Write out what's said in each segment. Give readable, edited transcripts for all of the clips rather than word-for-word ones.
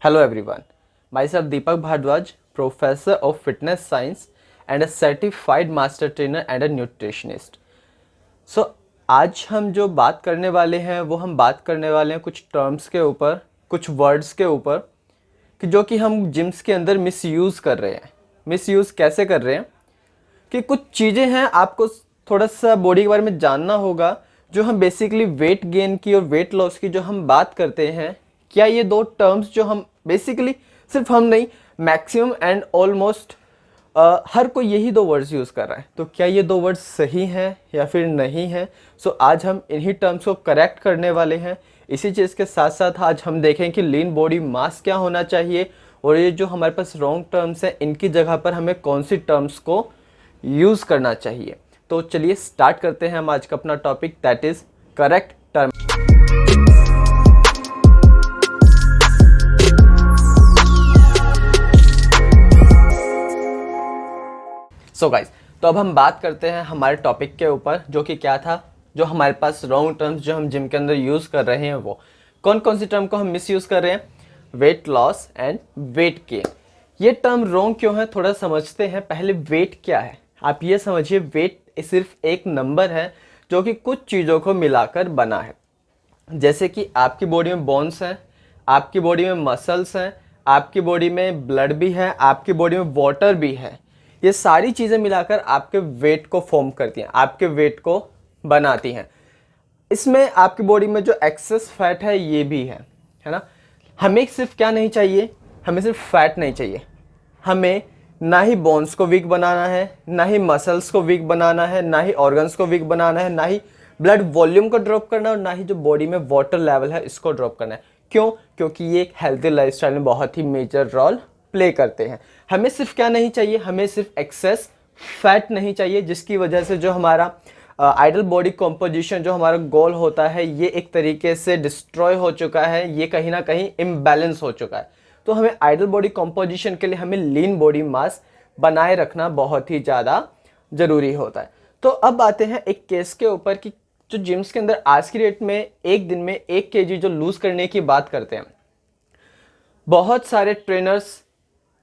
Hello everyone, myself Deepak Bhardwaj, Professor of Fitness Science and a Certified Master Trainer and a Nutritionist. आज हम जो बात करने वाले हैं वो हम बात करने वाले हैं कुछ टर्म्स के ऊपर, कुछ वर्ड्स के ऊपर कि जो कि हम जिम्स के अंदर मिसयूज़ कर रहे हैं। मिसयूज़ कैसे कर रहे हैं कि कुछ चीज़ें हैं आपको थोड़ा सा बॉडी के बारे में जानना होगा। जो हम बेसिकली वेट गेन की और वेट लॉस की जो हम बात करते हैं, क्या ये दो टर्म्स जो हम बेसिकली सिर्फ हम नहीं, मैक्सिमम एंड ऑलमोस्ट हर कोई यही दो वर्ड्स यूज़ कर रहा है, तो क्या ये दो वर्ड्स सही हैं या फिर नहीं है। आज हम इन्हीं टर्म्स को करेक्ट करने वाले हैं। इसी चीज़ के साथ साथ आज हम देखें कि लीन बॉडी मास क्या होना चाहिए और ये जो हमारे पास रॉन्ग टर्म्स हैं इनकी जगह पर हमें कौन सी टर्म्स को यूज़ करना चाहिए। तो चलिए स्टार्ट करते हैं हम आज का अपना topic, that is correct term. So guys, तो अब हम बात करते हैं हमारे टॉपिक के ऊपर, जो कि क्या था, जो हमारे पास रॉन्ग टर्म्स जो हम जिम के अंदर यूज़ कर रहे हैं वो कौन कौन सी टर्म को हम मिस यूज़ कर रहे हैं। Weight loss and weight gain. ये टर्म रॉन्ग क्यों है थोड़ा समझते हैं। पहले वेट क्या है, आप ये समझिए, वेट सिर्फ एक नंबर है जो कि कुछ चीज़ों को मिलाकर बना है। जैसे कि आपकी बॉडी में बोन्स हैं, आपकी बॉडी में मसल्स हैं, आपकी बॉडी में ब्लड भी है, आपकी बॉडी में वाटर भी है। ये सारी चीज़ें मिलाकर आपके वेट को फॉर्म करती हैं, आपके वेट को बनाती हैं। इसमें आपकी बॉडी में जो एक्सेस फैट है ये भी है ना। हमें सिर्फ क्या नहीं चाहिए, हमें सिर्फ फैट नहीं चाहिए, हमें ना ही बोन्स को वीक बनाना है, ना ही मसल्स को वीक बनाना है, ना ही ऑर्गन्स को वीक बनाना है, ना ही ब्लड वॉल्यूम को ड्रॉप करना है और ना ही जो बॉडी में वाटर लेवल है इसको ड्रॉप करना है। क्यों? क्योंकि ये एक हेल्थी लाइफस्टाइल में बहुत ही मेजर रोल प्ले करते हैं। हमें सिर्फ क्या नहीं चाहिए, हमें सिर्फ एक्सेस फैट नहीं चाहिए, जिसकी वजह से जो हमारा आइडल बॉडी कॉम्पोजिशन जो हमारा गोल होता है ये एक तरीके से डिस्ट्रॉय हो चुका है, ये कहीं ना कहीं इम्बैलेंस हो चुका है। तो हमें आइडल बॉडी कॉम्पोजिशन के लिए हमें लीन बॉडी मास बनाए रखना बहुत ही ज़्यादा ज़रूरी होता है। तो अब आते हैं एक केस के ऊपर कि जो जिम्स के अंदर आज की डेट में एक दिन में 1 kg जो लूज़ करने की बात करते हैं, बहुत सारे ट्रेनर्स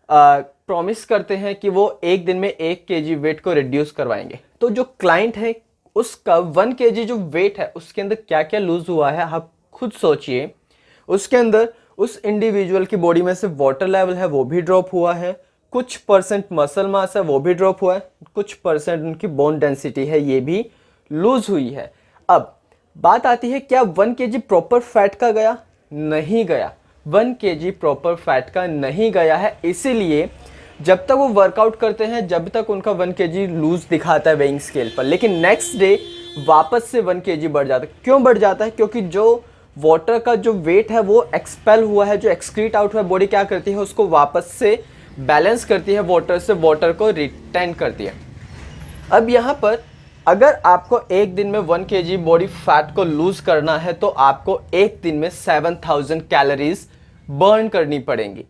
प्रॉमिस करते हैं कि वो एक दिन में 1 kg वेट को रिड्यूस करवाएंगे। तो जो क्लाइंट है उसका 1 kg जो वेट है उसके अंदर क्या क्या लूज़ हुआ है आप खुद सोचिए। उसके अंदर उस इंडिविजुअल की बॉडी में से वाटर लेवल है वो भी ड्रॉप हुआ है, कुछ परसेंट मसल मास है वो भी ड्रॉप हुआ है, कुछ परसेंट उनकी बोन डेंसिटी है ये भी लूज हुई है। अब बात आती है, क्या 1 kg प्रॉपर फैट का गया? नहीं गया, 1 kg प्रॉपर फैट का नहीं गया है। इसीलिए जब तक वो वर्कआउट करते हैं, जब तक उनका 1 kg लूज दिखाता है वेइंग स्केल पर, लेकिन नेक्स्ट डे वापस से 1 kg बढ़ जाता है। क्यों बढ़ जाता है? क्योंकि जो वाटर का जो वेट है वो एक्सपेल हुआ है, जो एक्सक्रीट आउट हुआ है, बॉडी क्या करती है उसको वापस से बैलेंस करती है, वाटर से वाटर को रिटेन करती है। अब यहाँ पर अगर आपको एक दिन में 1 kg बॉडी फैट को लूज करना है तो आपको एक दिन में 7000 कैलोरीज बर्न करनी पड़ेंगी।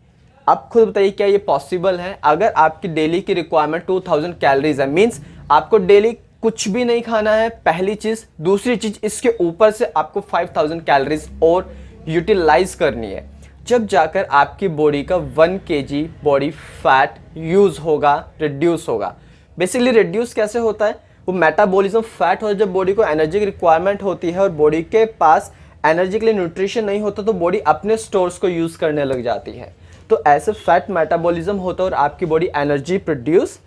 आप खुद बताइए क्या ये पॉसिबल है? अगर आपकी डेली की रिक्वायरमेंट 2000 कैलोरीज है, मीन्स आपको डेली कुछ भी नहीं खाना है, पहली चीज। दूसरी चीज, इसके ऊपर से आपको 5000 कैलोरीज और यूटिलाइज करनी है, जब जाकर आपकी बॉडी का 1 kg बॉडी फैट यूज होगा, रिड्यूस होगा। बेसिकली रिड्यूस कैसे होता है? वो मेटाबॉलिज्म फैट हो, जब बॉडी को एनर्जी की रिक्वायरमेंट होती है और बॉडी के पास एनर्जी के लिए न्यूट्रिशन नहीं होता तो बॉडी अपने स्टोर्स को यूज करने लग जाती है। तो ऐसे फैट मेटाबॉलिज्म होता है और आपकी बॉडी एनर्जी प्रोड्यूस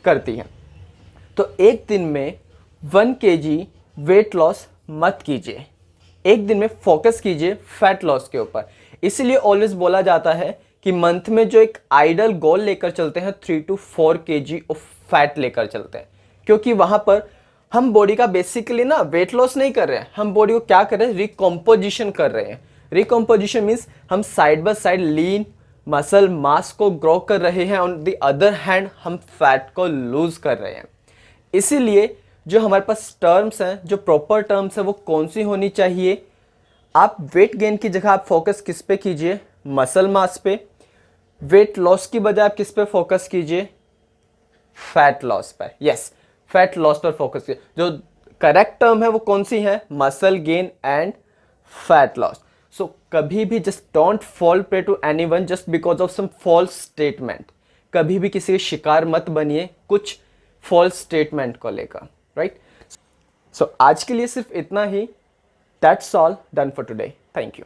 करती है। तो एक दिन में 1 kg वेट लॉस मत कीजिए, एक दिन में फोकस कीजिए फैट लॉस के ऊपर। इसीलिए ऑलवेज बोला जाता है कि मंथ में जो एक आइडल गोल लेकर चलते हैं 3 to 4 kg ऑफ फैट लेकर चलते हैं, क्योंकि वहां पर हम बॉडी का बेसिकली ना वेट लॉस नहीं कर रहे हैं, हम बॉडी को क्या कर रहे हैं, रिकॉम्पोजिशन कर रहे हैं। रिकॉम्पोजिशन मीन्स हम side by side lean muscle mass को ग्रो कर रहे हैं, ऑन द अदर हैंड हम फैट को लूज कर रहे हैं। इसीलिए जो हमारे पास टर्म्स हैं, जो प्रॉपर टर्म्स हैं, वो कौन सी होनी चाहिए? आप वेट गेन की जगह आप फोकस किस पे कीजिए? मसल मास पे। वेट लॉस की बजाय आप किस पे फोकस कीजिए? फैट लॉस पर। यस, फैट लॉस पर फोकस कीजिए। जो करेक्ट टर्म है वो कौन सी है? Muscle gain and fat loss. So कभी भी just don't fall prey to anyone just because of some false statement. कभी भी किसी के शिकार मत बनिए कुछ फॉल्स स्टेटमेंट को लेकर, राइट। सो आज के लिए सिर्फ इतना ही। That's all done for today. Thank you.